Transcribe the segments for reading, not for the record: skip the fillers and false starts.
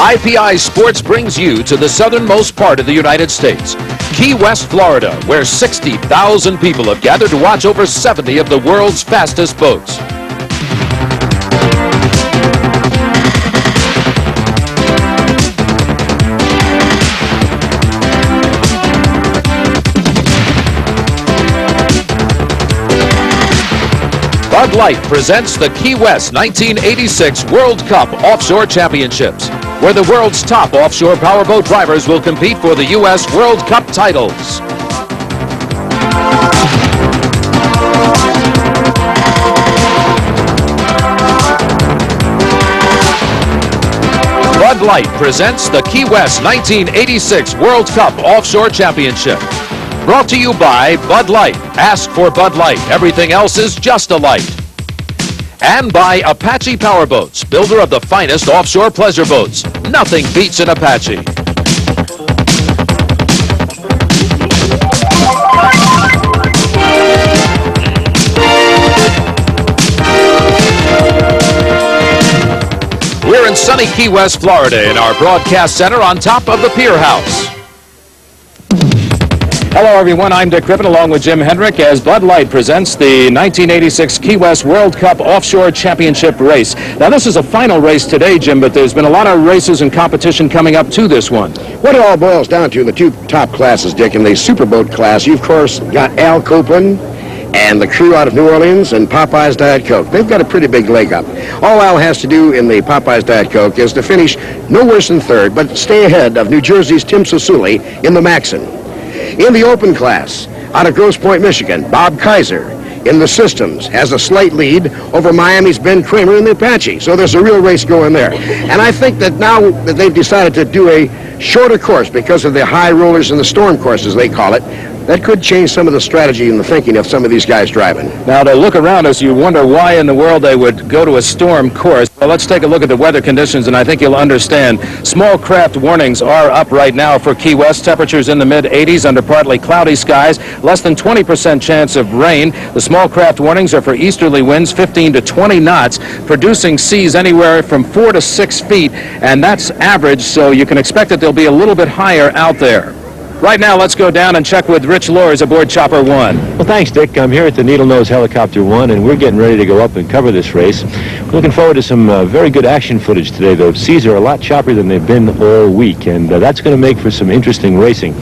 IPI Sports brings you to the southernmost part of the United States, Key West, Florida, where 60,000 people have gathered to watch over 70 of the world's fastest boats. Bud Light presents the Key West 1986 World Cup Offshore Championships, where the world's top offshore powerboat drivers will compete for the U.S. World Cup titles. Bud Light presents the Key West 1986 World Cup Offshore Championship. Brought to you by Bud Light. Ask for Bud Light. Everything else is just a light. And by Apache Powerboats, builder of the finest offshore pleasure boats. Nothing beats an Apache. We're in sunny Key West, Florida, in our broadcast center on top of the Pier House. Hello, everyone. I'm Dick Crippen, along with Jim Hendrick, as Bud Light presents the 1986 Key West World Cup Offshore Championship race. Now, this is a final race today, Jim, but there's been a lot of races and competition coming up to this one. What it all boils down to, the two top classes, Dick, in the superboat class, you've, of course, got Al Copeland and the crew out of New Orleans and Popeye's Diet Coke. They've got a pretty big leg up. All Al has to do in the Popeye's Diet Coke is to finish no worse than third, but stay ahead of New Jersey's Tim Sosuli in the Maxon. In the open class, out of Grosse Pointe, Michigan, Bob Kaiser in the Systems has a slight lead over Miami's Ben Kramer in the Apache. So there's a real race going there. And I think that now that they've decided to do a shorter course because of the high rollers and the storm courses, they call it, that could change some of the strategy and the thinking of some of these guys driving. Now, to look around us, you wonder why in the world they would go to a storm course. Well, let's take a look at the weather conditions, and I think you'll understand. Small craft warnings are up right now for Key West. Temperatures in the mid-80s under partly cloudy skies. Less than 20% chance of rain. The small craft warnings are for easterly winds 15 to 20 knots, producing seas anywhere from 4 to 6 feet, and that's average, so you can expect that they'll be a little bit higher out there. Right now, let's go down and check with Rich Lors aboard Chopper 1. Well, thanks, Dick. I'm here at the Needle Nose Helicopter 1, and we're getting ready to go up and cover this race. We're looking forward to some very good action footage today. The seas are a lot choppier than they've been all week, and that's going to make for some interesting racing.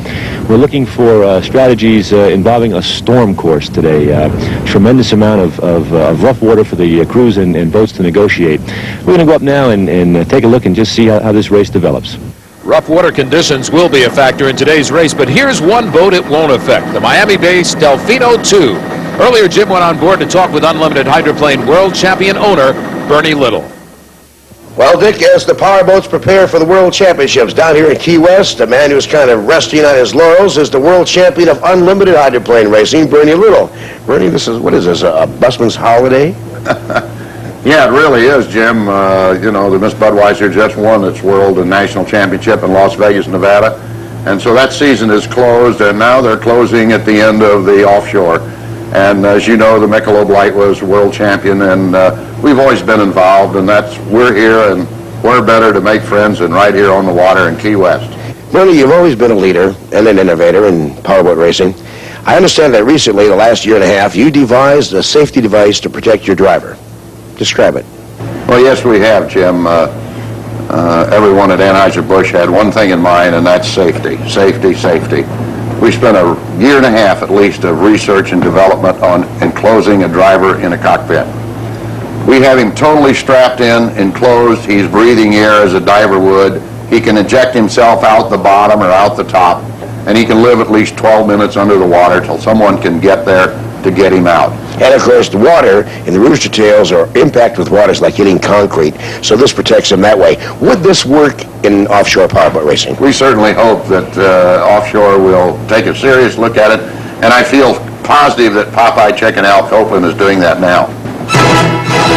We're looking for strategies involving a storm course today. Tremendous amount of rough water for the crews and boats to negotiate. We're going to go up now and take a look and just see how this race develops. Rough water conditions will be a factor in today's race, but here's one boat it won't affect, the Miami-based Delfino 2. Earlier, Jim went on board to talk with Unlimited Hydroplane world champion owner Bernie Little. Well, Dick, as the powerboats prepare for the World Championships down here in Key West, a man who's kind of resting on his laurels is the world champion of Unlimited Hydroplane Racing, Bernie Little. Bernie, what is this, a busman's holiday? Yeah, it really is, Jim. You know, the Miss Budweiser just won its World and National Championship in Las Vegas, Nevada. And so that season is closed, and now they're closing at the end of the Offshore. And as you know, the Michelob Light was world champion, and we've always been involved, and we're here, and we're better to make friends than right here on the water in Key West. Bernie, you've always been a leader and an innovator in powerboat racing. I understand that recently, the last year and a half, you devised a safety device to protect your driver. Describe it. Well, yes, we have, Jim. Everyone at Anheuser-Busch had one thing in mind, and that's safety, safety, safety. We spent a year and a half, at least, of research and development on enclosing a driver in a cockpit. We have him totally strapped in, enclosed. He's breathing air as a diver would. He can eject himself out the bottom or out the top, and he can live at least 12 minutes under the water till someone can get there to get him out. And of course, the water in the rooster tails or impact with water is like hitting concrete, so this protects him that way. Would this work in offshore powerboat racing? We certainly hope that Offshore will take a serious look at it, and I feel positive that Popeye Chicken Al Copeland is doing that now.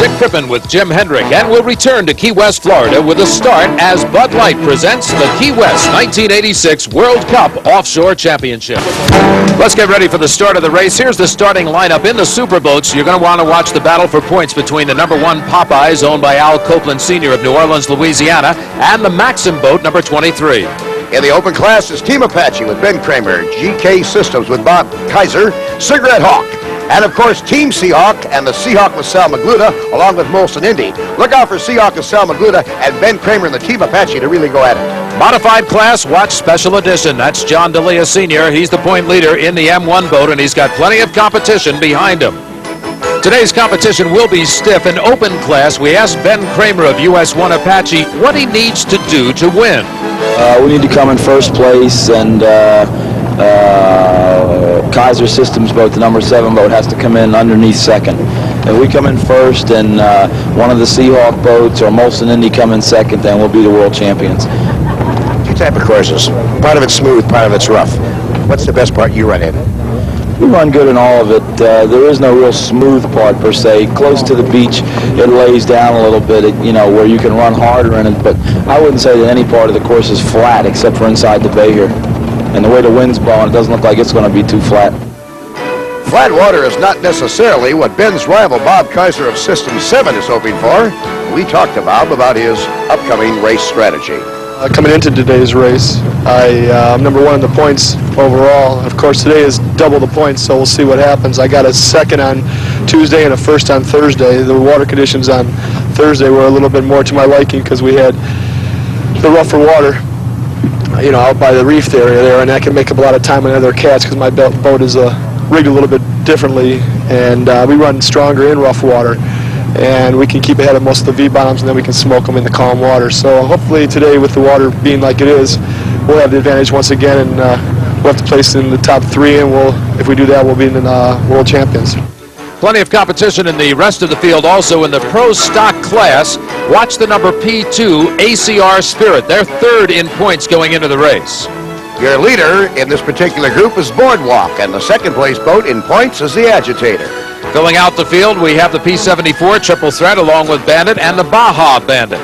Dick Crippen with Jim Hendrick, and we'll return to Key West, Florida with a start as Bud Light presents the Key West 1986 World Cup Offshore Championship. Let's get ready for the start of the race. Here's the starting lineup in the Superboats. You're going to want to watch the battle for points between the number 1 Popeyes, owned by Al Copeland Sr. of New Orleans, Louisiana, and the Maxim boat, number 23. In the open class is Team Apache with Ben Kramer, GK Systems with Bob Kaiser, Cigarette Hawk, and of course Team Seahawk and the Seahawk with Sal Magluta, along with Molson Indy. Look out for Seahawk and Sal Magluta and Ben Kramer and the Team Apache to really go at it. Modified class, watch Special Edition. That's John D'Elia Sr. He's the point leader in the M1 boat, and he's got plenty of competition behind him. Today's competition will be stiff. In open class, we asked Ben Kramer of US1 Apache what he needs to do to win. We need to come in first place, and Kaiser Systems boat, the number 7 boat, has to come in underneath second. If we come in first and one of the Seahawk boats or Molson Indy come in second, then we'll be the world champions. Two type of courses. Part of it's smooth, part of it's rough. What's the best part you run in? We run good in all of it. There is no real smooth part per se. Close to the beach, it lays down a little bit, where you can run harder in it. But I wouldn't say that any part of the course is flat except for inside the bay here. And the way the wind's blowing, it doesn't look like it's going to be too flat. Flat water is not necessarily what Ben's rival Bob Kaiser of System 7 is hoping for. We talked to Bob about his upcoming race strategy. Coming into today's race, I'm number 1 in the points overall. Of course, today is double the points, so we'll see what happens. I got a second on Tuesday and a first on Thursday. The water conditions on Thursday were a little bit more to my liking because we had the rougher water, out by the reef area there, and that can make up a lot of time on other cats because my boat is rigged a little bit differently, and we run stronger in rough water. And we can keep ahead of most of the V-bombs, and then we can smoke them in the calm water. So hopefully today, with the water being like it is, we'll have the advantage once again, and we'll have to place in the top 3, and if we do that, we'll be in world champions. Plenty of competition in the rest of the field. Also in the pro stock class, watch the number P2 ACR Spirit. They're 3rd in points going into the race. Your leader in this particular group is Boardwalk, and the second place boat in points is the Agitator. Filling out the field, we have the P-74 Triple Threat along with Bandit and the Baja Bandit.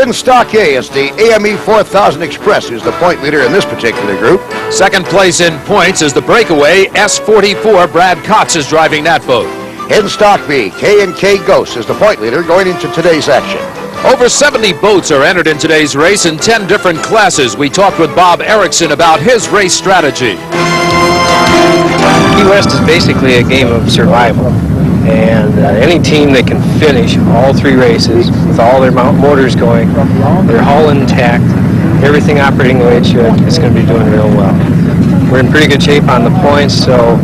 In Stock A is the AME 4000 Express, who's the point leader in this particular group. Second place in points is the Breakaway S-44. Brad Cox is driving that boat. In Stock B, K&K Ghost is the point leader going into today's action. Over 70 boats are entered in today's race in 10 different classes. We talked with Bob Erickson about his race strategy. Key West is basically a game of survival, and any team that can finish all 3 races with all their motors going, their hull intact, everything operating the way it should, is going to be doing real well. We're in pretty good shape on the points, so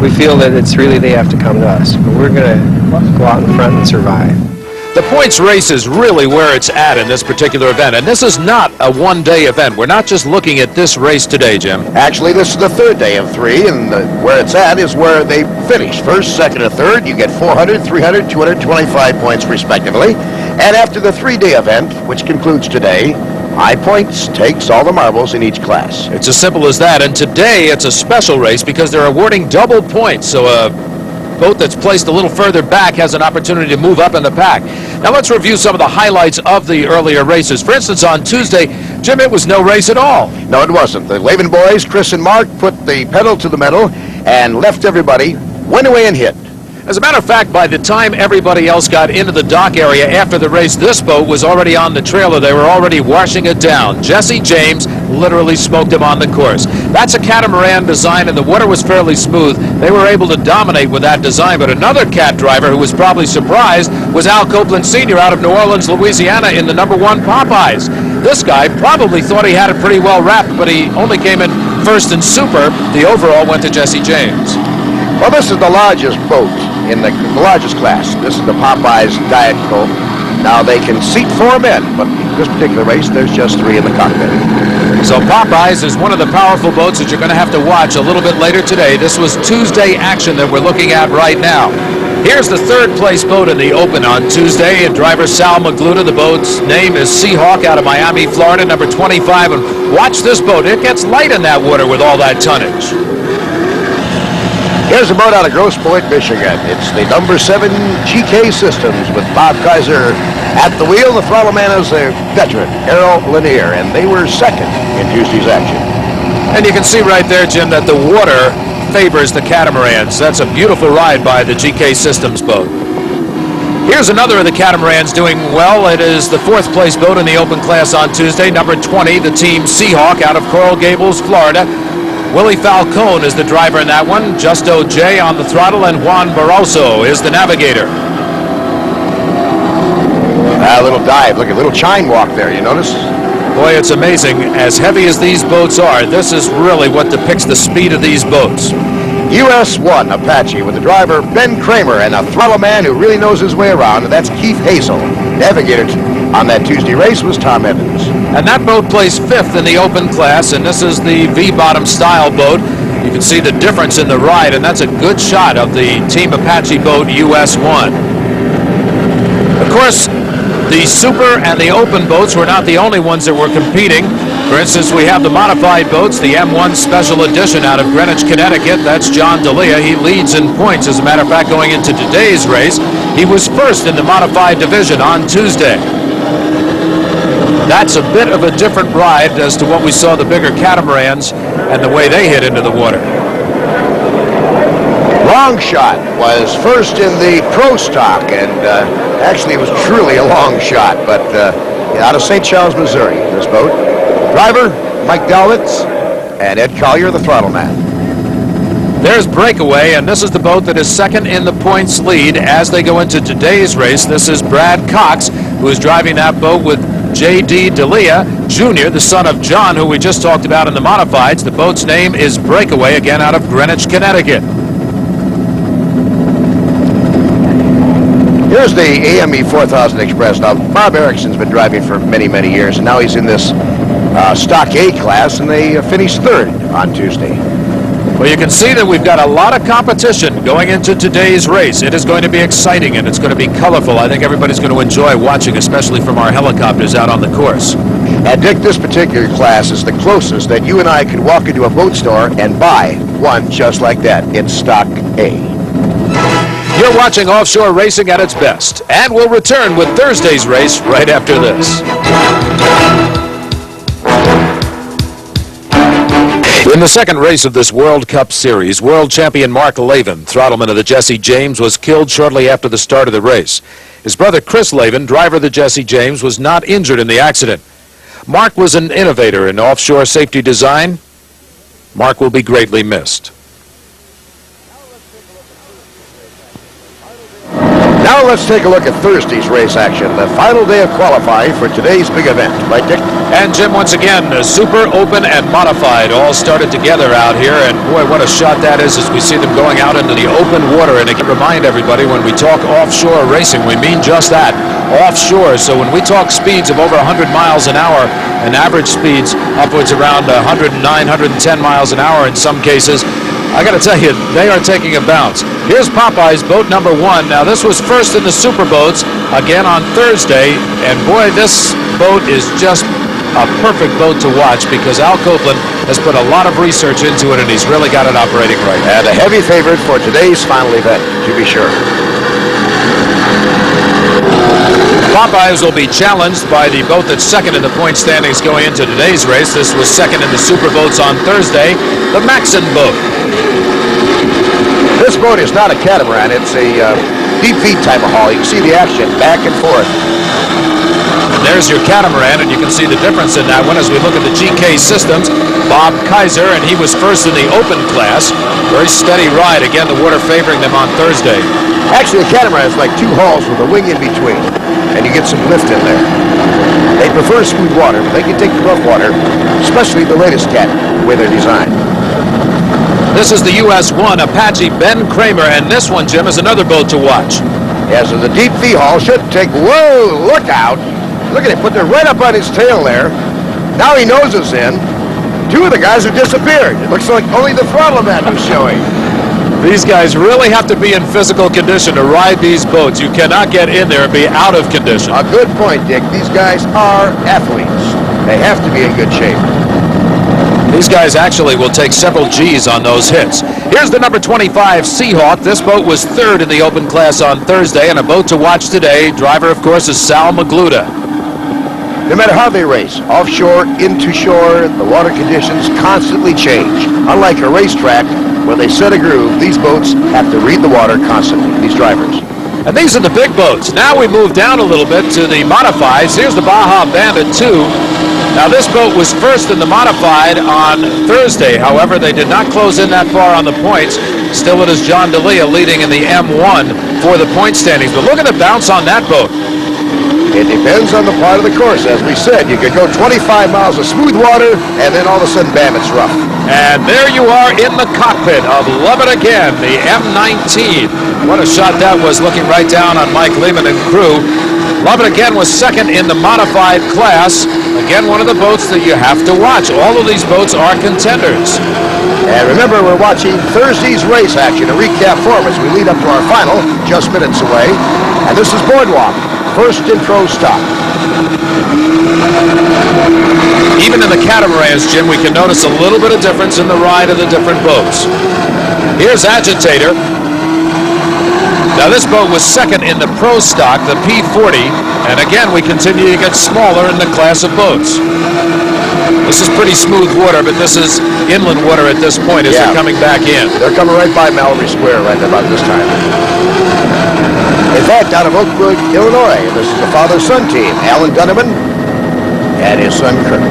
we feel that it's really they have to come to us, but we're going to go out in front and survive. The points race is really where it's at in this particular event, and this is not a one-day event. We're not just looking at this race today, Jim. Actually, this is the 3rd day of 3, and where it's at is where they finish. First, second, and third, you get 400, 300, 225 points respectively. And after the 3-day event, which concludes today, High Points takes all the marbles in each class. It's as simple as that, and today it's a special race because they're awarding double points, so a boat that's placed a little further back has an opportunity to move up in the pack. Now let's review some of the highlights of the earlier races. For instance, on Tuesday, Jim, it was no race at all. No, it wasn't. The Laven boys, Chris and Mark, put the pedal to the metal and left everybody, went away and hit. As a matter of fact, by the time everybody else got into the dock area after the race, this boat was already on the trailer. They were already washing it down. Jesse James literally smoked him on the course. That's a catamaran design, and the water was fairly smooth. They were able to dominate with that design, but another cat driver who was probably surprised was Al Copeland Sr. out of New Orleans, Louisiana, in the number 1 Popeyes. This guy probably thought he had it pretty well wrapped, but he only came in first in Super. The overall went to Jesse James. Well, this is the largest boat in the largest class. This is the Popeyes Diet Coke. Now, they can seat 4 men, but in this particular race, there's just 3 in the cockpit. So Popeyes is one of the powerful boats that you're going to have to watch a little bit later today. This was Tuesday action that we're looking at right now. Here's the 3rd place boat in the Open on Tuesday, and driver Sal Magluta. The boat's name is Seahawk out of Miami, Florida, number 25. And watch this boat. It gets light in that water with all that tonnage. Here's a boat out of Grosse Pointe, Michigan. It's the number 7 GK Systems with Bob Kaiser at the wheel. The throttle man is a veteran, Errol Lanier, and they were second in Tuesday's action. And you can see right there, Jim, that the water favors the catamarans. That's a beautiful ride by the GK Systems boat. Here's another of the catamarans doing well. It is the 4th place boat in the open class on Tuesday, number 20, the Team Seahawk out of Coral Gables, Florida. Willie Falcone is the driver in that one. Justo J on the throttle, and Juan Barroso is the navigator. A little dive. Look at a little chine walk there, you notice? Boy, it's amazing. As heavy as these boats are, this is really what depicts the speed of these boats. US 1 Apache with the driver Ben Kramer and a throttle man who really knows his way around, and that's Keith Hazel. Navigator on that Tuesday race was Tom Evans. And that boat placed 5th in the open class, and this is the V-bottom style boat. You can see the difference in the ride, and that's a good shot of the Team Apache boat US 1. Of course, the Super and the Open boats were not the only ones that were competing. For instance, we have the modified boats, the M1 Special Edition out of Greenwich, Connecticut. That's John D'Elia. He leads in points. As a matter of fact, going into today's race, he was first in the modified division on Tuesday. That's a bit of a different ride as to what we saw the bigger catamarans and the way they hit into the water. Long Shot was first in the Pro Stock, and actually it was truly a long shot, but out of St. Charles, Missouri, this boat. Driver, Mike Dalwitz, and Ed Collier, the throttle man. There's Breakaway, and this is the boat that is second in the points lead as they go into today's race. This is Brad Cox, who is driving that boat with J.D. D'Elia Jr., the son of John, who we just talked about in the modifieds. The boat's name is Breakaway, again out of Greenwich, Connecticut. Here's the AME 4000 Express. Now, Bob Erickson's been driving for many, many years, and now he's in this Stock A class, and they finished 3rd on Tuesday. Well, you can see that we've got a lot of competition going into today's race. It is going to be exciting, and it's going to be colorful. I think everybody's going to enjoy watching, especially from our helicopters out on the course. And Dick, this particular class is the closest that you and I could walk into a boat store and buy one just like that. It's Stock A. You're watching Offshore Racing at its best, and we'll return with Thursday's race right after this. In the second race of this World Cup Series, world champion Mark Lavin, throttleman of the Jesse James, was killed shortly after the start of the race. His brother Chris Lavin, driver of the Jesse James, was not injured in the accident. Mark was an innovator in offshore safety design. Mark will be greatly missed. Now let's take a look at Thursday's race action, the final day of qualifying for today's big event. Right, Dick? And Jim, once again, Super, Open, and Modified all started together out here, and boy, what a shot that is as we see them going out into the open water. And again, remind everybody, when we talk offshore racing, we mean just that, offshore. So when we talk speeds of over 100 miles an hour, and average speeds upwards around 109, 110 miles an hour in some cases, I got to tell you, they are taking a bounce. Here's Popeye's boat number 1. Now, this was first in the super boats again on Thursday, and boy, this boat is just a perfect boat to watch because Al Copeland has put a lot of research into it, and he's really got it operating right. And a heavy favorite for today's final event, to be sure. Popeyes will be challenged by the boat that's second in the point standings going into today's race. This was second in the super boats on Thursday, the Maxon boat. This boat is not a catamaran. It's a deep feed type of haul. You can see the action back and forth. And there's your catamaran, and you can see the difference in that one as we look at the GK Systems. Bob Kaiser, and he was first in the open class. Very steady ride. Again, the water favoring them on Thursday. Actually, a catamaran is like 2 hulls with a wing in between, and you get some lift in there. They prefer smooth water, but they can take the rough water, especially the latest cat, the way they're designed. This is the US 1 Apache Ben Kramer, and this one, Jim, is another boat to watch. Yeah, so the deep V haul should take, whoa, look out. Look at it, put it right up on his tail there. Now he noses in. 2 of the guys have disappeared. It looks like only the throttle man was showing. These guys really have to be in physical condition to ride these boats. You cannot get in there and be out of condition. A good point, Dick. These guys are athletes. They have to be in good shape. These guys actually will take several G's on those hits. Here's the number 25 Seahawk. This boat was third in the open class on Thursday, and a boat to watch today. Driver, of course, is Sal Magluta. No matter how they race, offshore, into shore, the water conditions constantly change. Unlike a racetrack where they set a groove, these boats have to read the water constantly, these drivers. And these are the big boats. Now we move down a little bit to the modifieds. Here's the Baja Bandit 2. Now this boat was first in the modified on Thursday. However, they did not close in that far on the points. Still it is John D'Elia leading in the M1 for the point standings. But look at the bounce on that boat. It depends on the part of the course. As we said, you could go 25 miles of smooth water, and then all of a sudden, bam, it's rough. And there you are in the cockpit of Love It Again, the M19. What a shot that was, looking right down on Mike Lehman and crew. Love It Again was second in the modified class. Again, one of the boats that you have to watch. All of these boats are contenders. And remember, we're watching Thursday's race action, a recap form as we lead up to our final, just minutes away. And this is Boardwalk. First in pro stock. Even in the catamarans, Jim, we can notice a little bit of difference in the ride of the different boats. Here's Agitator. Now this boat was second in the pro stock, the P40, and again we continue to get smaller in the class of boats. This is pretty smooth water, but this is inland water at this point as they're coming back in. They're coming right by Mallory Square right about this time. In fact, out of Oakwood, Illinois, this is the father-son team, Alan Dunneman and his son Kirk.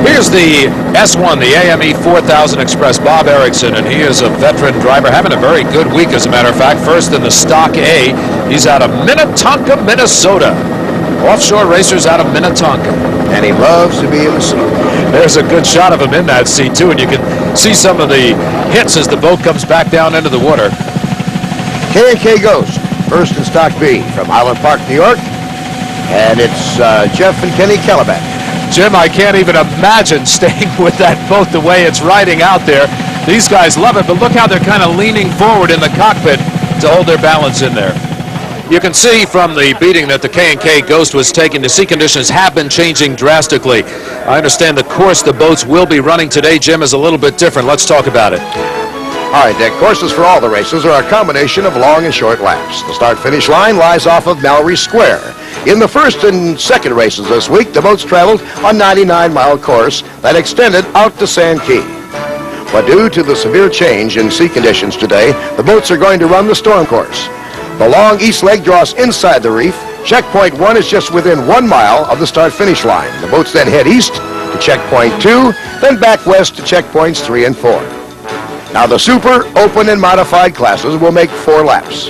Here's the S1, the AME 4000 Express, Bob Erickson, and he is a veteran driver, having a very good week, as a matter of fact. First in the Stock A. He's out of Minnetonka, Minnesota. Offshore racers out of Minnetonka. And he loves to be in the seat. There's a good shot of him in that seat, too, and you can see some of the hits as the boat comes back down into the water. K&K Ghost. First in Stock B from Highland Park, New York. And it's Jeff and Kenny Calabat. Jim, I can't even imagine staying with that boat the way it's riding out there. These guys love it, but look how they're kind of leaning forward in the cockpit to hold their balance in there. You can see from the beating that the K&K Ghost was taking, the sea conditions have been changing drastically. I understand the course the boats will be running today, Jim, is a little bit different. Let's talk about it. All right, Dick, courses for all the races are a combination of long and short laps. The start-finish line lies off of Mallory Square. In the first and second races this week, the boats traveled a 99-mile course that extended out to Sand Key. But due to the severe change in sea conditions today, the boats are going to run the storm course. The long east leg draws inside the reef. Checkpoint 1 is just within 1 mile of the start-finish line. The boats then head east to checkpoint 2, then back west to checkpoints 3 and 4. Now the super, open, and modified classes will make 4 laps.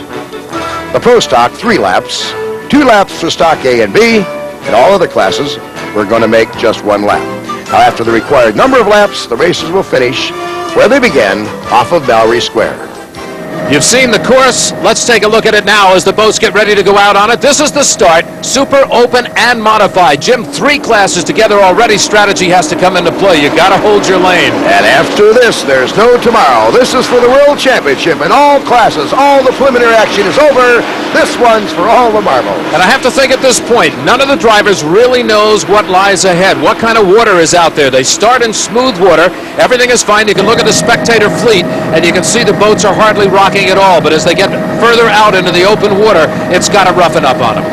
The pro stock, 3 laps. 2 laps for stock A and B, and all other classes, we're going to make just 1 lap. Now after the required number of laps, the races will finish where they began, off of Mallory Square. You've seen the course. Let's take a look at it now as the boats get ready to go out on it. This is the start, super, open, and modified. Jim, 3 classes together already. Strategy has to come into play. You got to hold your lane. And after this, there's no tomorrow. This is for the World Championship in all classes. All the preliminary action is over. This one's for all the marbles. And I have to think at this point, none of the drivers really knows what lies ahead, what kind of water is out there. They start in smooth water. Everything is fine. You can look at the spectator fleet, and you can see the boats are hardly rocking at all. But as they get further out into the open water, it's got to roughen up on them.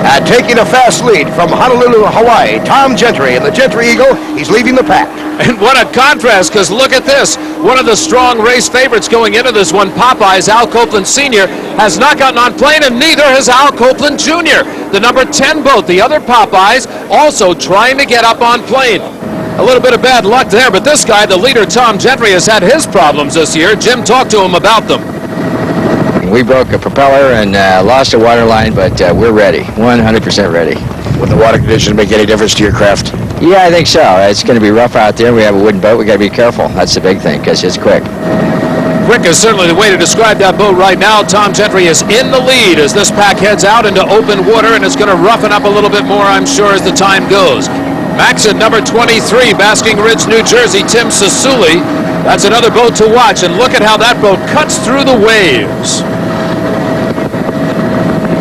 And taking a fast lead from Honolulu, Hawaii, Tom Gentry in the Gentry Eagle. He's leading the pack. And what a contrast, because look at this. One of the strong race favorites going into this one, Popeye's Al Copeland Sr., has not gotten on plane, and neither has Al Copeland Jr., the number 10 boat. The other Popeyes also trying to get up on plane. A little bit of bad luck there, but this guy, the leader, Tom Gentry, has had his problems this year. Jim talked to him about them. We broke a propeller and lost a water line, but we're ready, 100% ready. Would the water conditions make any difference to your craft? Yeah, I think so. It's going to be rough out there. We have a wooden boat. We got to be careful. That's the big thing, because it's quick. Quick is certainly the way to describe that boat right now. Tom Gentry is in the lead as this pack heads out into open water, and it's going to roughen up a little bit more, I'm sure, as the time goes. Max at number 23, Basking Ridge, New Jersey, Tim Sasuli. That's another boat to watch, and look at how that boat cuts through the waves.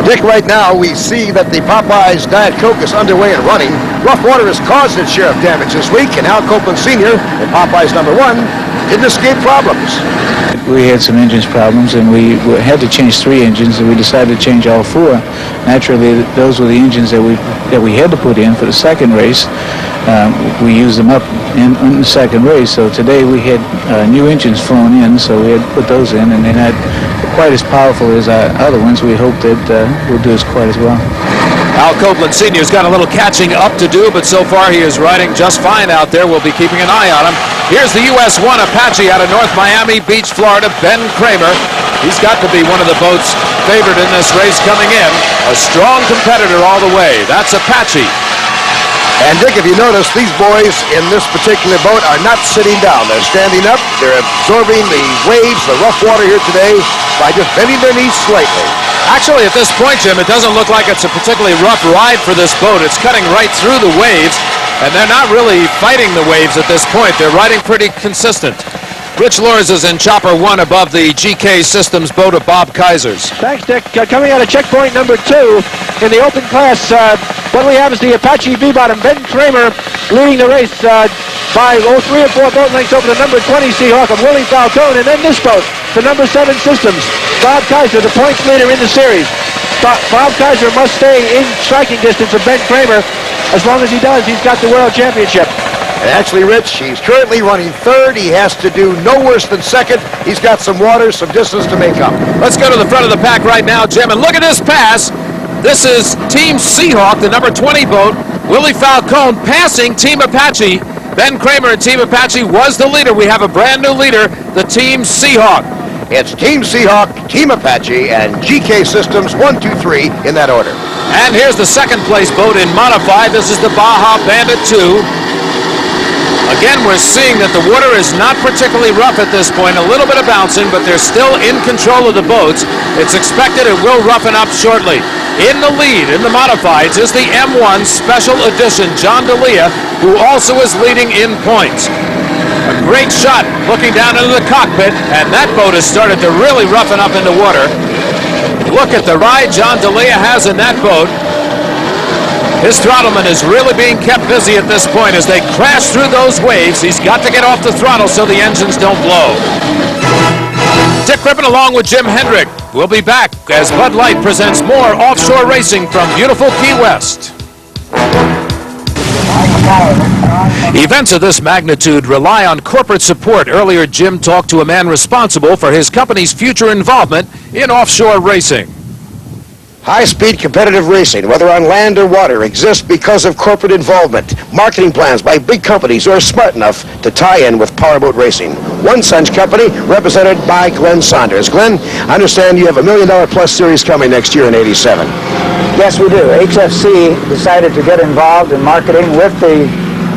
Dick, right now we see that the Popeyes Diet Coke is underway and running. Rough water has caused its share of damage this week, and Al Copeland Sr., in Popeyes number 1, didn't escape problems. We had some engines problems, and we had to change 3 engines, and we decided to change all 4. Naturally, those were the engines that we had to put in for the second race. We used them up in the second race, so today we had new engines flown in, so we had to put those in, and they're not quite as powerful as our other ones. We hope that we'll do as quite as well. Al Copeland Sr.'s got a little catching up to do, but so far he is riding just fine out there. We'll be keeping an eye on him. Here's the US 1 Apache out of North Miami Beach, Florida, Ben Kramer. He's got to be one of the boats favored in this race coming in. A strong competitor all the way. That's Apache. And Dick, if you notice, these boys in this particular boat are not sitting down. They're standing up. They're absorbing the waves, the rough water here today by just bending their knees slightly. Actually, at this point, Jim, it doesn't look like it's a particularly rough ride for this boat. It's cutting right through the waves, and they're not really fighting the waves at this point. They're riding pretty consistent. Rich Lors is in Chopper 1 above the GK Systems boat of Bob Kaiser's. Thanks, Dick. Coming out of checkpoint number 2 in the open class, what we have is the Apache V-bottom, Ben Kramer, leading the race by 3 or 4 boat lengths over the number 20 Seahawk of Willie Falcone, and then this boat, the number 7 Systems, Bob Kaiser, the points leader in the series. Bob Kaiser must stay in striking distance of Ben Kramer. As long as he does, he's got the World Championship. And actually, Rich, he's currently running 3rd. He has to do no worse than 2nd. He's got some water, some distance to make up. Let's go to the front of the pack right now, Jim, and look at this pass. This is Team Seahawk, the number 20 boat. Willie Falcone passing Team Apache. Ben Kramer and Team Apache was the leader. We have a brand new leader, the Team Seahawk. It's Team Seahawk, Team Apache, and GK Systems 1, 2, 3 in that order. And here's the second place boat in Modified. This is the Baja Bandit 2. Again, we're seeing that the water is not particularly rough at this point. A little bit of bouncing, but they're still in control of the boats. It's expected it will roughen up shortly. In the lead, in the Modifieds, is the M1 Special Edition, John D'Elia, who also is leading in points. A great shot looking down into the cockpit, and that boat has started to really roughen up in the water. Look at the ride John D'Elia has in that boat. His throttleman is really being kept busy at this point as they crash through those waves. He's got to get off the throttle so the engines don't blow. Dick Crippen along with Jim Hendrick. We'll be back as Bud Light presents more offshore racing from beautiful Key West. Events of this magnitude rely on corporate support. Earlier, Jim talked to a man responsible for his company's future involvement in offshore racing. High-speed competitive racing, whether on land or water, exists because of corporate involvement. Marketing plans by big companies who are smart enough to tie in with Powerboat Racing. One such company represented by Glenn Saunders. Glenn, I understand you have $1 million plus series coming next year in '87. Yes, we do. HFC decided to get involved in marketing with the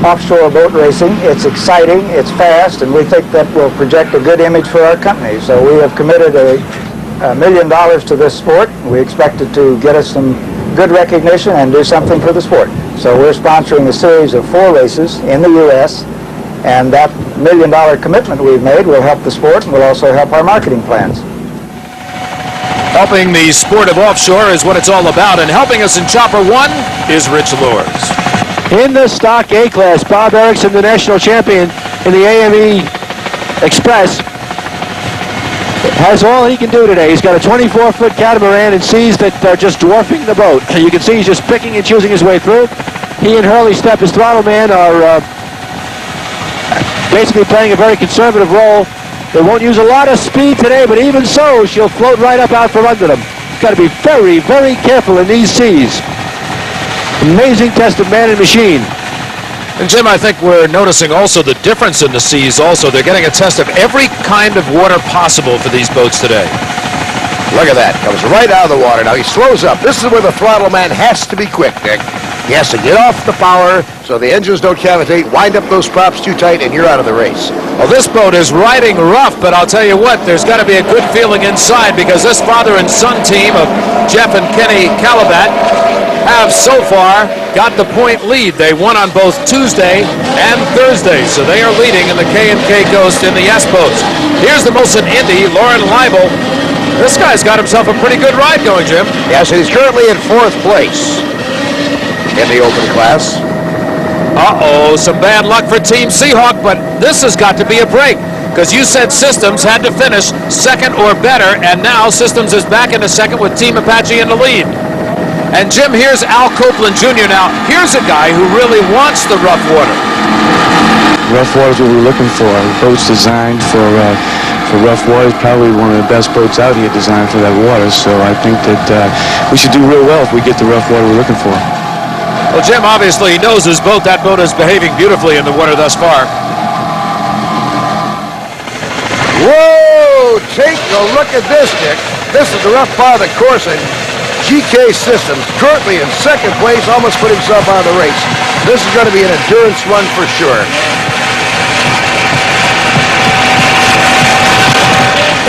offshore boat racing. It's exciting, it's fast, and we think that will project a good image for our company. So we have committed $1 million to this sport. We expect it to get us some good recognition and do something for the sport. So we're sponsoring a series of 4 races in the U.S., and that $1 million commitment we've made will help the sport and will also help our marketing plans. Helping the sport of offshore is what it's all about, and helping us in Chopper 1 is Rich Lors. In the Stock A class, Bob Erickson, the national champion in the AME Express, has all he can do today. He's got a 24-foot catamaran and seas that are just dwarfing the boat. You can see he's just picking and choosing his way through. He and Hurley Stepp, his throttle man, are basically playing a very conservative role. They won't use a lot of speed today, but even so, she'll float right up out from under them. Got to be very, very careful in these seas. Amazing test of man and machine. And Jim, I think we're noticing also the difference in the seas also. They're getting a test of every kind of water possible for these boats today. Look at that. Comes right out of the water. Now he slows up. This is where the throttle man has to be quick, Dick. He has to get off the power so the engines don't cavitate, wind up those props too tight, and you're out of the race. Well, this boat is riding rough, but I'll tell you what, there's got to be a good feeling inside because this father and son team of Jeff and Kenny Calabat have so far got the point lead. They won on both Tuesday and Thursday, so they are leading in the K&K Ghost in the S boats. Here's the Molson Indy, Lauren Leibel. This guy's got himself a pretty good ride going, Jim. Yes, and he's currently in 4th place in the open class. Uh-oh, some bad luck for Team Seahawk, but this has got to be a break, because you said Systems had to finish 2nd or better, and now Systems is back into 2nd with Team Apache in the lead. And Jim, here's Al Copeland Jr. Now, here's a guy who really wants the rough water. Rough water is what we're looking for. The boat's designed for rough water. It's probably one of the best boats out here designed for that water, so I think that we should do real well if we get the rough water we're looking for. Well, Jim, obviously he knows his boat. That boat is behaving beautifully in the water thus far. Whoa! Take a look at this, Dick. This is the rough part of the course, and GK Systems, currently in 2nd place, almost put himself out of the race. This is going to be an endurance run for sure.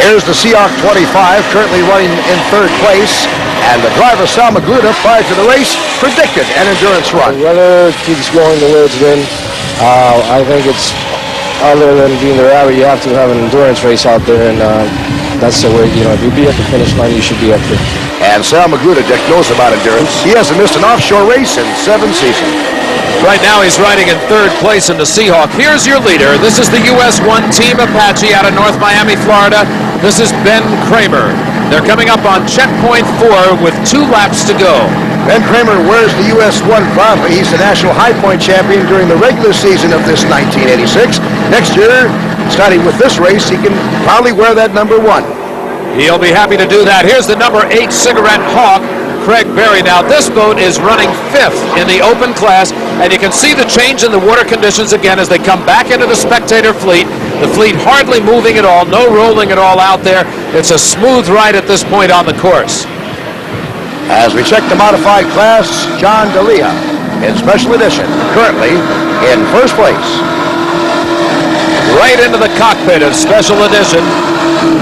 Here's the Seahawk 25, currently running in 3rd place. And the driver, Sal Magruder, prior to the race, predicted an endurance run. The weather keeps going towards wind. I think it's, other than being the rally, you have to have an endurance race out there, and that's the way, you know, if you be at the finish line, you should be up there. And Sal Magruder, Dick, knows about endurance. He hasn't missed an offshore race in 7 seasons. Right now he's riding in 3rd place in the Seahawk. Here's your leader. This is the US 1 Team Apache out of North Miami, Florida. This is Ben Kramer. They're coming up on checkpoint 4 with 2 laps to go. Ben Kramer wears the US 1 proudly. He's the national high point champion during the regular season of this 1986. Next year, starting with this race, he can proudly wear that number 1. He'll be happy to do that. Here's the number 8 Cigarette Hawk, Craig Berry. Now, this boat is running 5th in the open class, and you can see the change in the water conditions again as they come back into the spectator fleet. The fleet hardly moving at all, no rolling at all out there. It's a smooth ride at this point on the course. As we check the modified class, John D'Elia in Special Edition, currently in 1st place. Right into the cockpit of Special Edition.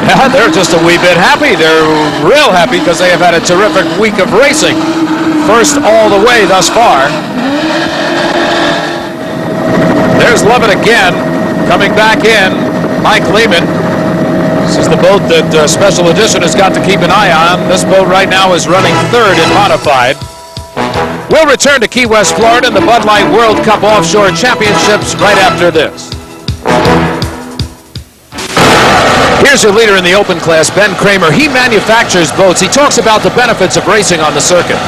Yeah, they're just a wee bit happy. They're real happy because they have had a terrific week of racing. First all the way thus far. There's Lovett again, coming back in. Mike Lehman. This is the boat that Special Edition has got to keep an eye on. This boat right now is running 3rd in modified. We'll return to Key West, Florida, and the Bud Light World Cup Offshore Championships right after this. Here's your leader in the open class, Ben Kramer. He manufactures boats. He talks about the benefits of racing on the circuit.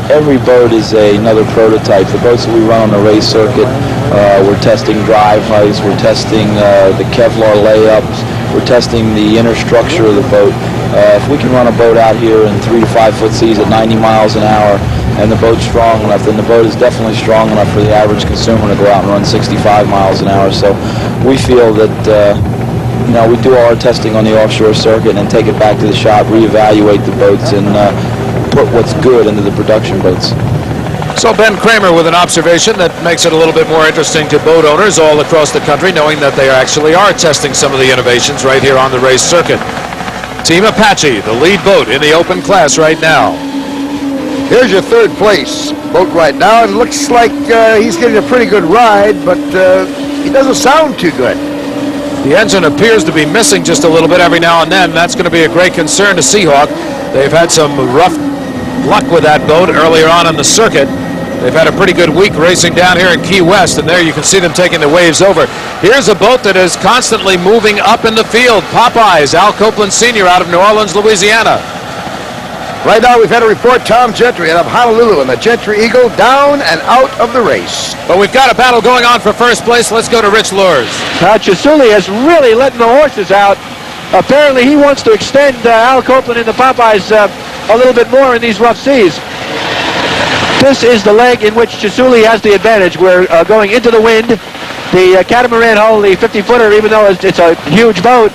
Every boat is another prototype. The boats that we run on the race circuit, we're testing drive heights, we're testing the Kevlar layups, we're testing the inner structure of the boat. If we can run a boat out here in 3 to 5 foot seas at 90 miles an hour, and the boat's strong enough, then the boat is definitely strong enough for the average consumer to go out and run 65 miles an hour. So we feel that you know, we do all our testing on the offshore circuit and then take it back to the shop, reevaluate the boats, and put what's good into the production boats. So Ben Kramer with an observation that makes it a little bit more interesting to boat owners all across the country, knowing that they actually are testing some of the innovations right here on the race circuit. Team Apache, the lead boat in the open class right now. Here's your 3rd place boat right now. It looks like he's getting a pretty good ride, but he doesn't sound too good. The engine appears to be missing just a little bit every now and then. That's going to be a great concern to Seahawk. They've had some rough luck with that boat earlier on in the circuit. They've had a pretty good week racing down here in Key West, and there you can see them taking the waves over. Here's a boat that is constantly moving up in the field. Popeyes, Al Copeland Sr. out of New Orleans, Louisiana. Right now we've had a report, Tom Gentry out of Honolulu, and the Gentry Eagle down and out of the race. But we've got a battle going on for first place. Let's go to Rich Lures. Chisuli has really letting the horses out. Apparently he wants to extend Al Copeland and the Popeyes a little bit more in these rough seas. This is the leg in which Chisuli has the advantage. We're going into the wind. The catamaran hull, the 50-footer, even though it's a huge boat,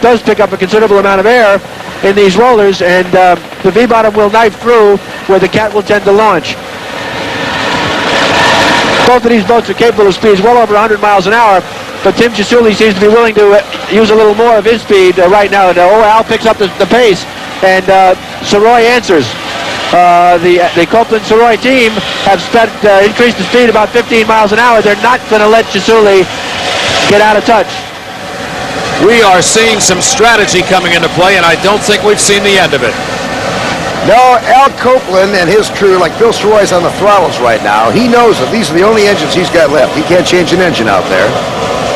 does pick up a considerable amount of air in these rollers, and the V-bottom will knife through where the cat will tend to launch. Both of these boats are capable of speeds well over 100 miles an hour, but Tim Chisuli seems to be willing to use a little more of his speed right now. And Al picks up the pace, and Saroy answers. The Copeland Saroy team have increased the speed about 15 miles an hour. They're not going to let Chisuli get out of touch. we are seeing some strategy coming into play, and I don't think we've seen the end of it. No, Al Copeland and his crew, like Bill Sroy's on the throttles right now, he knows that these are the only engines he's got left. He can't change an engine out there.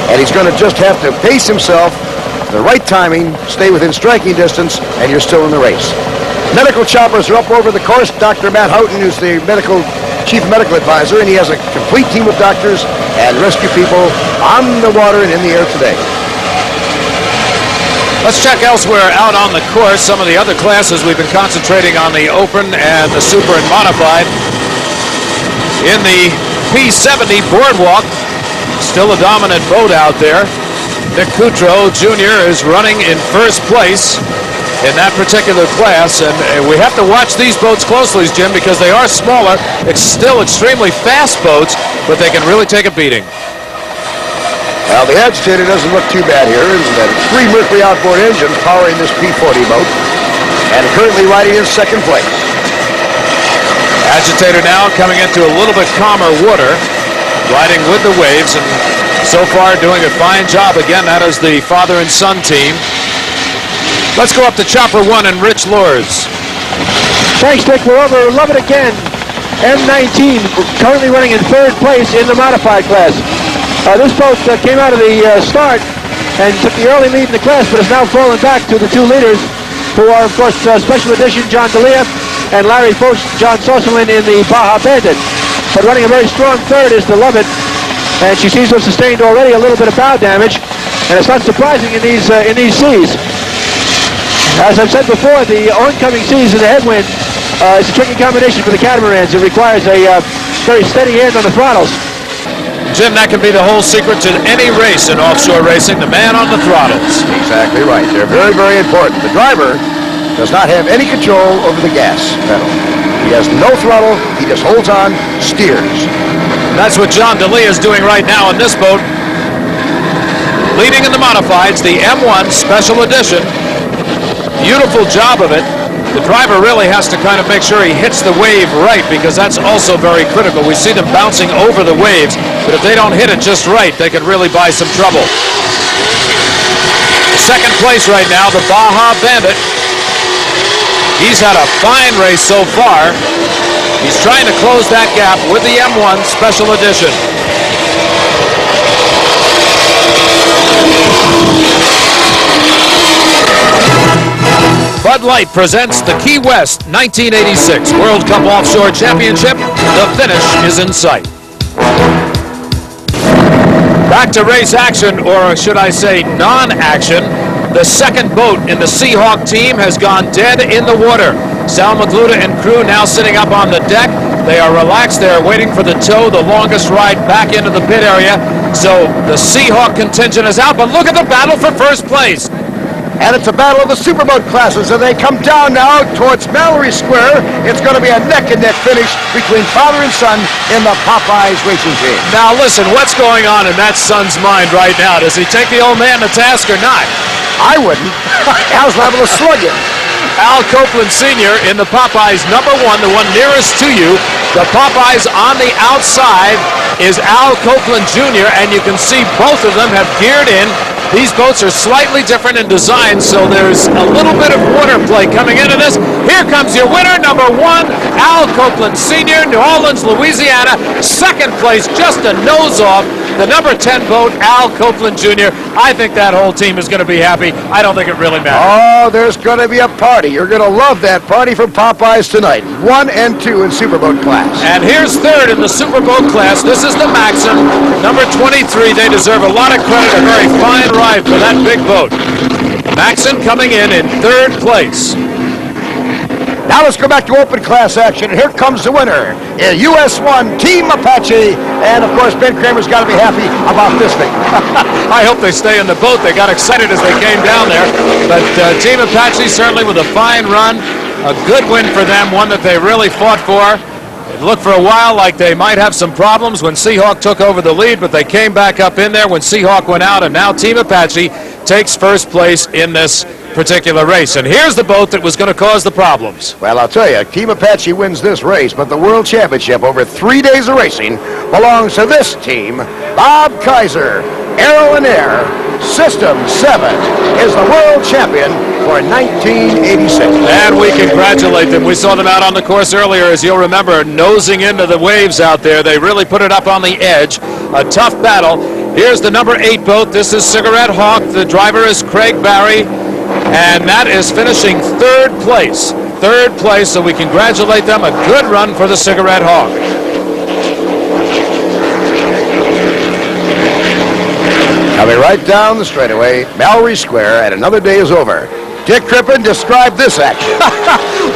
And he's going to just have to pace himself, the right timing, stay within striking distance, and you're still in the race. Medical choppers are up over the course. Dr. Matt Houghton, who's the chief medical advisor, and he has a complete team of doctors and rescue people on the water and in the air today. Let's check elsewhere out on the course. Some of the other classes we've been concentrating on the Open and the Super and Modified. In the P70 Boardwalk, still a dominant boat out there. Nick Coutreau Jr. is running in first place in that particular class, and we have to watch these boats closely, Jim, because they are smaller. It's still extremely fast boats, but they can really take a beating. Well, the agitator doesn't look too bad here. There's 3 Mercury outboard engines powering this P40 boat, and currently riding in second place. Agitator now coming into a little bit calmer water, riding with the waves, and so far doing a fine job. Again, that is the father and son team. Let's go up to Chopper 1 and Rich Lors. Thanks, Dick. We're over Love It Again. M19 currently running in third place in the modified class. This boat came out of the start and took the early lead in the class, but has now fallen back to the 2 leaders, who are, of course, Special Edition John D'Elia and Larry Foch, John Sosselin in the Baja Bandit. But running a very strong third is the Love It, and she seems to have sustained already a little bit of bow damage, and it's not surprising in these seas. As I've said before, the oncoming seas in the headwind is a tricky combination for the catamarans. It requires a very steady hand on the throttles. Jim, that can be the whole secret to any race in offshore racing, the man on the throttles. Exactly right. They're very, very important. The driver does not have any control over the gas pedal. He has no throttle. He just holds on, steers. That's what John D'Elia is doing right now in this boat. Leading in the modifieds, the M1 Special Edition. Beautiful job of it. The driver really has to kind of make sure he hits the wave right, because that's also very critical. We see them bouncing over the waves, but if they don't hit it just right, they could really buy some trouble. Second place right now, the Baja Bandit. He's had a fine race so far. He's trying to close that gap with the M1 Special Edition. Bud Light presents the Key West 1986 World Cup Offshore Championship. The finish is in sight. Back to race action, or should I say non-action. The second boat in the Seahawk team has gone dead in the water. Sal Magluta and crew now sitting up on the deck. They are relaxed. They are waiting for the tow, the longest ride back into the pit area. So the Seahawk contingent is out, but look at the battle for first place. And it's a battle of the superboat classes, and they come down now towards Mallory Square. It's going to be a neck-and-neck finish between father and son in the Popeyes racing team. Now listen, what's going on in that son's mind right now? Does he take the old man to task or not? I wouldn't. Al's liable to slug him. Al Copeland Sr. in the Popeyes #1, the one nearest to you. The Popeyes on the outside is Al Copeland Jr., and you can see both of them have geared in. These boats are slightly different in design, so there's a little bit of water play coming into this. Here comes your winner, #1, Al Copeland Sr., New Orleans, Louisiana. Second place, just a nose off. The #10 boat, Al Copeland Jr. I think that whole team is going to be happy. I don't think it really matters. Oh, there's going to be a party. You're going to love that party from Popeyes tonight. 1 and 2 in Superboat class. And here's third in the Superboat class. This is the Maxim, #23. They deserve a lot of credit. A very fine ride for that big boat. Maxim coming in third place. Now let's go back to open class action, and here comes the winner, US1 Team Apache, and of course Ben Kramer's got to be happy about this thing. I hope they stay in the boat. They got excited as they came down there, but Team Apache certainly with a fine run, a good win for them, one that they really fought for. It looked for a while like they might have some problems when Seahawk took over the lead, but they came back up in there when Seahawk went out, and now Team Apache takes first place in this particular race. And here's the boat that was going to cause the problems. Well, I'll tell you, Team Apache wins this race, but the World Championship over 3 days of racing belongs to this team. Bob Kaiser, Aero and Air System 7 is the world champion for 1986. And we congratulate them. We saw them out on the course earlier, as you'll remember, nosing into the waves out there. They really put it up on the edge. A tough battle. Here's the number 8 boat. This is Cigarette Hawk. The driver is Craig Barry, and that is finishing third place. Third place, so we congratulate them. A good run for the Cigarette Hawk. Coming right down the straightaway, Mallory Square, and another day is over. Dick Crippen, describe this action.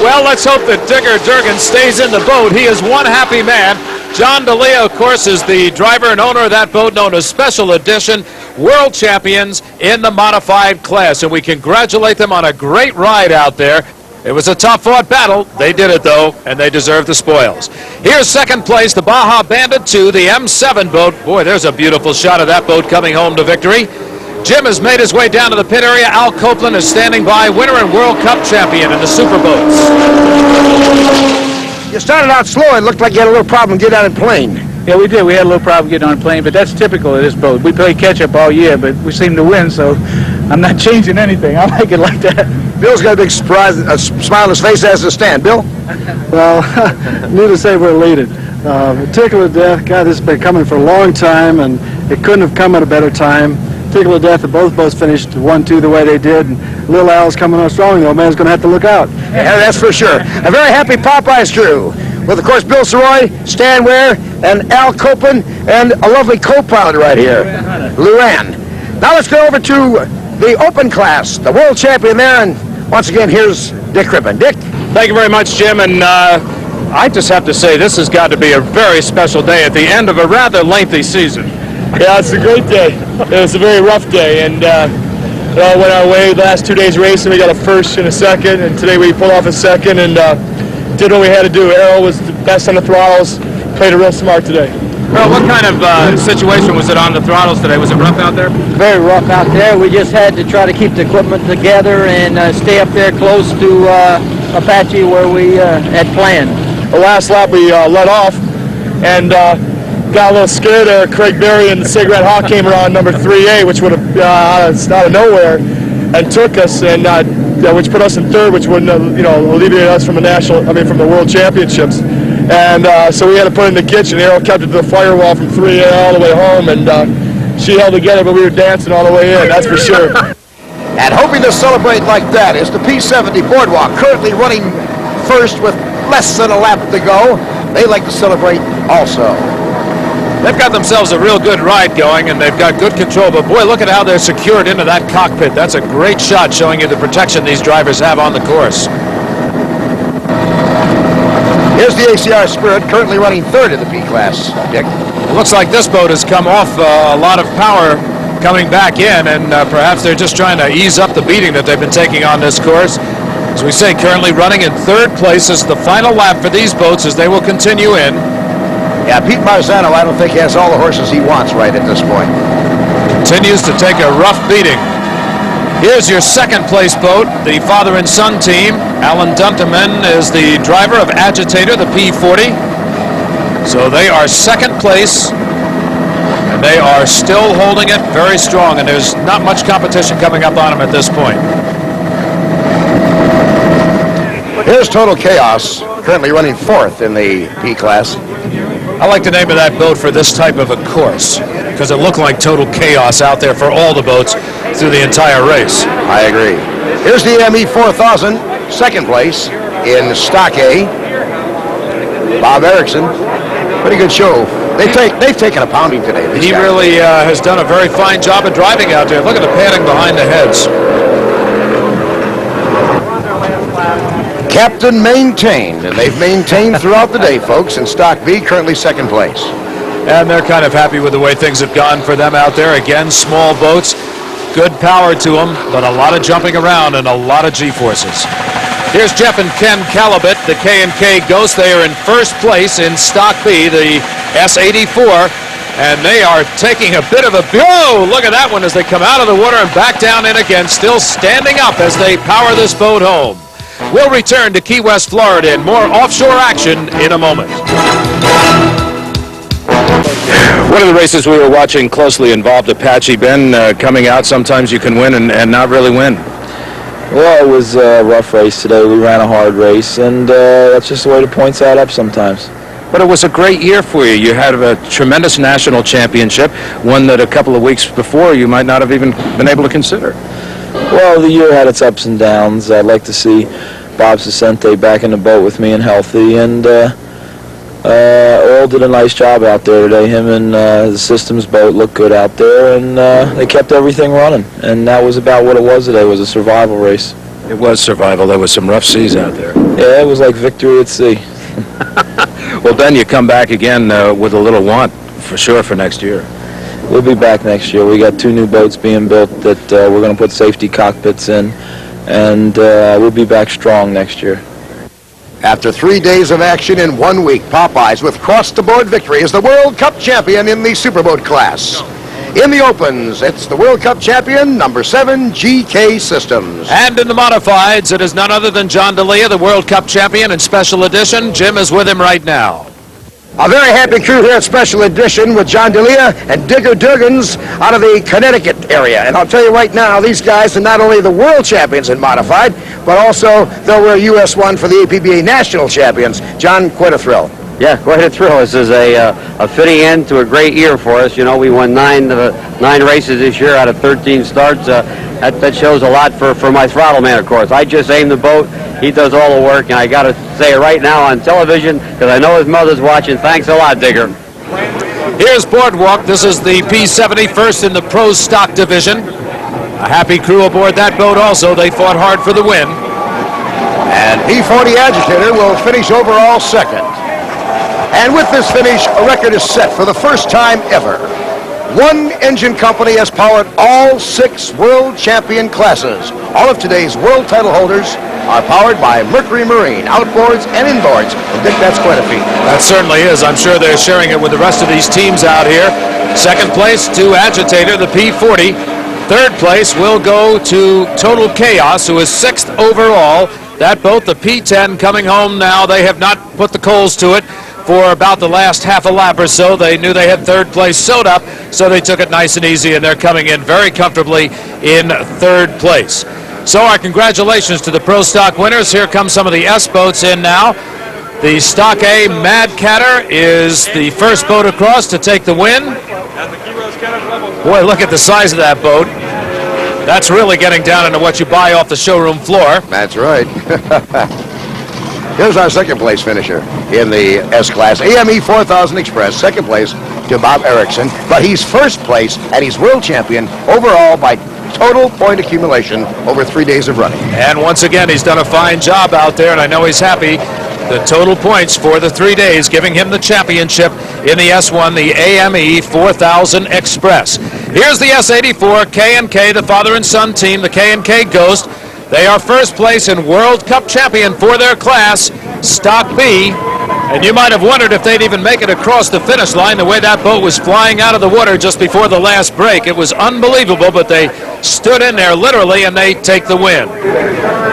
Well, let's hope that Digger Durgan stays in the boat. He is one happy man. John DeLeo, of course, is the driver and owner of that boat, known as Special Edition, world champions in the modified class. And we congratulate them on a great ride out there. It was a tough-fought battle. They did it, though, and they deserve the spoils. Here's second place, the Baja Bandit 2, the M7 boat. Boy, there's a beautiful shot of that boat coming home to victory. Jim has made his way down to the pit area. Al Copeland is standing by, winner and World Cup champion in the Super Boats. You started out slow. It looked like you had a little problem getting on a plane. Yeah, we did. We had a little problem getting on a plane, but that's typical of this boat. We play catch-up all year, but we seem to win, so I'm not changing anything. I like it like that. Bill's got a big surprise, a smile on his face as to stand. Bill? Well, needless to say, we're elated. Tickle of Death, God, this has been coming for a long time, and it couldn't have come at a better time. Tickle of Death, that both boats finished 1-2 the way they did, and Little Al's coming on strong. The old man's going to have to look out. Yeah, that's for sure. A very happy Popeyes crew, with, of course, Bill Saroy, Stan Ware, and Al Copeland, and a lovely co-pilot right here, Luann. Now let's go over to the open class, the world champion there, and once again, here's Dick Crippen. Dick? Thank you very much, Jim, and I just have to say this has got to be a very special day at the end of a rather lengthy season. Yeah, it's a great day. It was a very rough day, and went our way the last 2 days racing. We got a first and a second, and today we pulled off a second and did what we had to do. Arrow was the best on the throttles, played it real smart today. Well, what kind of situation was it on the throttles today? Was it rough out there? Very rough out there. We just had to try to keep the equipment together and stay up there close to Apache where we had planned. The last lap we let off and got a little scared there. Craig Berry and the Cigarette Hawk came around number 3A, which would have out of nowhere, and took us, and which put us in third, which wouldn't alleviate us from from the World Championships. And so we had to put in the kitchen. Arrow kept it to the firewall from 3A all the way home, and she held together, but we were dancing all the way in, that's for sure. And hoping to celebrate like that is the P70 Boardwalk, currently running first with less than a lap to go. They like to celebrate also. They've got themselves a real good ride going, and they've got good control, but boy, look at how they're secured into that cockpit. That's a great shot showing you the protection these drivers have on the course. Here's the ACR Spirit, currently running third in the P class, Dick. It looks like this boat has come off a lot of power coming back in, and perhaps they're just trying to ease up the beating that they've been taking on this course. As we say, currently running in third place. Is the final lap for these boats as they will continue in. Yeah, Pete Marzano, I don't think has all the horses he wants right at this point. Continues to take a rough beating. Here's your second place boat, the father and son team. Alan Dunteman is the driver of Agitator, the P40. So they are second place, and they are still holding it very strong, and there's not much competition coming up on them at this point. Here's Total Chaos, currently running fourth in the P class. I like the name of that boat for this type of a course, because it looked like total chaos out there for all the boats through the entire race. I agree. Here's the ME 4000, second place in Stock A. Bob Erickson, pretty good show. They've taken a pounding today. He really has done a very fine job of driving out there. Look at the padding behind the heads. Captain maintained, and they've maintained throughout the day, folks, in Stock B, currently second place. And they're kind of happy with the way things have gone for them out there. Again, small boats, good power to them, but a lot of jumping around and a lot of G-forces. Here's Jeff and Ken Calabit, the K&K Ghost. They are in first place in Stock B, the S84, and they are taking a bit of a... Whoa! Look at that one as they come out of the water and back down in again, still standing up as they power this boat home. We'll return to Key West, Florida, and more offshore action in a moment. One of the races we were watching closely involved Apache. Ben, coming out, sometimes you can win and not really win. Well, it was a rough race today. We ran a hard race, and that's just the way the points add up sometimes. But it was a great year for you. You had a tremendous national championship, one that a couple of weeks before you might not have even been able to consider. Well, the year had its ups and downs. I'd like to see Bob Cicente back in the boat with me and healthy, and Earl did a nice job out there today. Him and the Systems boat looked good out there, and they kept everything running. And that was about what it was today. It was a survival race. It was survival. There was some rough seas out there. Yeah, it was like victory at sea. Well, Ben, you come back again with a little want, for sure, for next year. We'll be back next year. We got 2 new boats being built that we're going to put safety cockpits in, and we'll be back strong next year. After 3 days of action in 1 week, Popeyes with cross-the-board victory is the World Cup champion in the Superboat class. In the Opens, it's the World Cup champion, number 7, GK Systems. And in the Modifieds, it is none other than John D'Elia, the World Cup champion in Special Edition. Jim is with him right now. A very happy crew here at Special Edition with John D'Elia and Digger Duggins out of the Connecticut area. And I'll tell you right now, these guys are not only the world champions in Modified, but also they'll wear US 1 for the APBA National Champions. John, quite a thrill. Yeah, quite a thrill. This is a fitting end to a great year for us. You know, we won 9 races this year out of 13 starts. That shows a lot for my throttle man, of course. I just aim the boat. He does all the work, and I got to say it right now on television because I know his mother's watching. Thanks a lot, Digger. Here's Boardwalk. This is the P-70, first in the Pro Stock Division. A happy crew aboard that boat also. They fought hard for the win. And P-40 Agitator will finish overall second. And with this finish, a record is set for the first time ever. One engine company has powered all 6 world champion classes. All of today's world title holders are powered by Mercury Marine, outboards and inboards. And Dick, that's quite a feat. That certainly is. I'm sure they're sharing it with the rest of these teams out here. Second place to Agitator, the P-40. Third place will go to Total Chaos, who is 6th overall. That boat, the P-10, coming home now. They have not put the coals to it for about the last half a lap or so. They knew they had third place sewed up, so they took it nice and easy, and they're coming in very comfortably in third place. So our congratulations to the Pro Stock winners. Here come some of the S boats in now. The Stock A Mad Catter is the first boat across to take the win. Boy, look at the size of that boat. That's really getting down into what you buy off the showroom floor. That's right. Here's our second place finisher in the S-Class, AME 4000 Express, second place to Bob Erickson. But he's first place, and he's world champion overall by total point accumulation over 3 days of running. And once again, he's done a fine job out there, and I know he's happy. The total points for the 3 days, giving him the championship in the S1, the AME 4000 Express. Here's the S84 K&K, the father and son team, the K&K Ghost. They are first place and World Cup champion for their class, Stock B. And you might have wondered if they'd even make it across the finish line the way that boat was flying out of the water just before the last break. It was unbelievable, but they stood in there literally, and they take the win.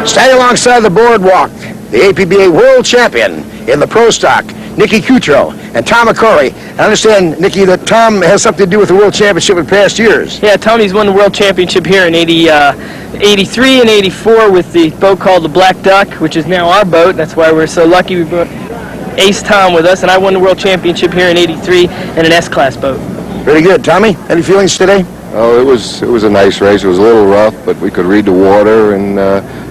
Standing alongside the Boardwalk, the APBA World Champion in the Pro Stock, Nicky Cutro and Tom McCorry. I understand, Nicky, that Tom has something to do with the World Championship in past years. Yeah, Tony's won the World Championship here in 83 and 84 with the boat called the Black Duck, which is now our boat. That's why we're so lucky we brought Ace Tom with us, and I won the World Championship here in 83 in an S-Class boat. Very good. Tommy, any feelings today? Oh, it was a nice race. It was a little rough, but we could read the water and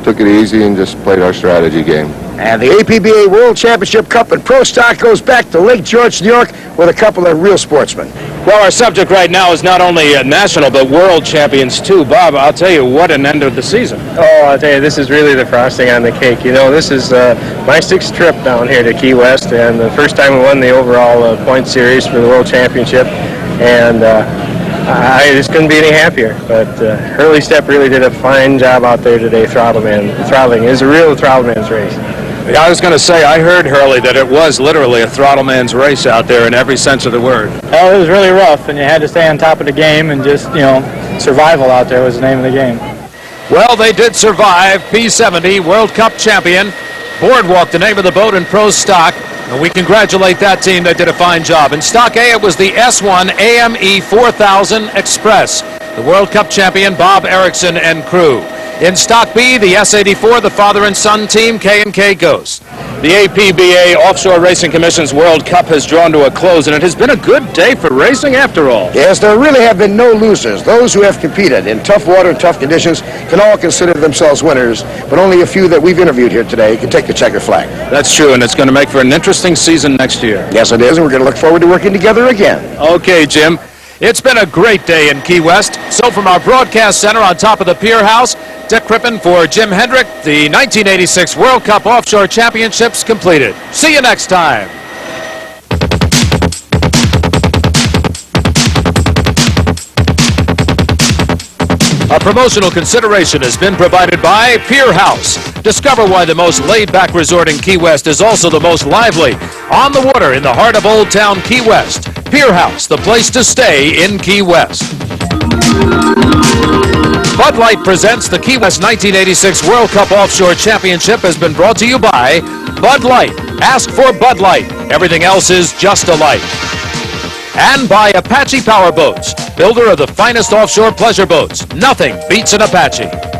took it easy and just played our strategy game. And the APBA World Championship Cup in Pro Stock goes back to Lake George, New York, with a couple of real sportsmen. Well, our subject right now is not only national, but world champions, too. Bob, I'll tell you, what an end of the season. Oh, I'll tell you, this is really the frosting on the cake. You know, this is my 6th trip down here to Key West, and the first time we won the overall point series for the World Championship. And I just couldn't be any happier. But Hurley Stepp really did a fine job out there today, throttling. It was a real throttleman's race. Yeah, I was going to say, I heard, Hurley, that it was literally a throttleman's race out there in every sense of the word. Oh, it was really rough, and you had to stay on top of the game, and just, you know, survival out there was the name of the game. Well, they did survive. P-70 World Cup champion. Boardwalk, the name of the boat in Pro Stock. And we congratulate that team. They did a fine job. In Stock A, it was the S1 AME 4000 Express, the World Cup champion Bob Erickson and crew. In Stock B, the S84, the father and son team, K&K Ghost. The APBA Offshore Racing Commission's World Cup has drawn to a close, and it has been a good day for racing after all. Yes, there really have been no losers. Those who have competed in tough water, tough conditions can all consider themselves winners, but only a few that we've interviewed here today can take the checker flag. That's true, and it's going to make for an interesting season next year. Yes, it is, and we're going to look forward to working together again. Okay, Jim. It's been a great day in Key West. So from our broadcast center on top of the Pier House, Dick Crippen for Jim Hendrick, the 1986 World Cup Offshore Championships completed. See you next time. A promotional consideration has been provided by Pier House. Discover why the most laid-back resort in Key West is also the most lively. On the water in the heart of Old Town Key West. Pier House, the place to stay in Key West. Bud Light presents the Key West 1986 World Cup Offshore Championship has been brought to you by Bud Light. Ask for Bud Light. Everything else is just a light. And by Apache Powerboats, builder of the finest offshore pleasure boats. Nothing beats an Apache.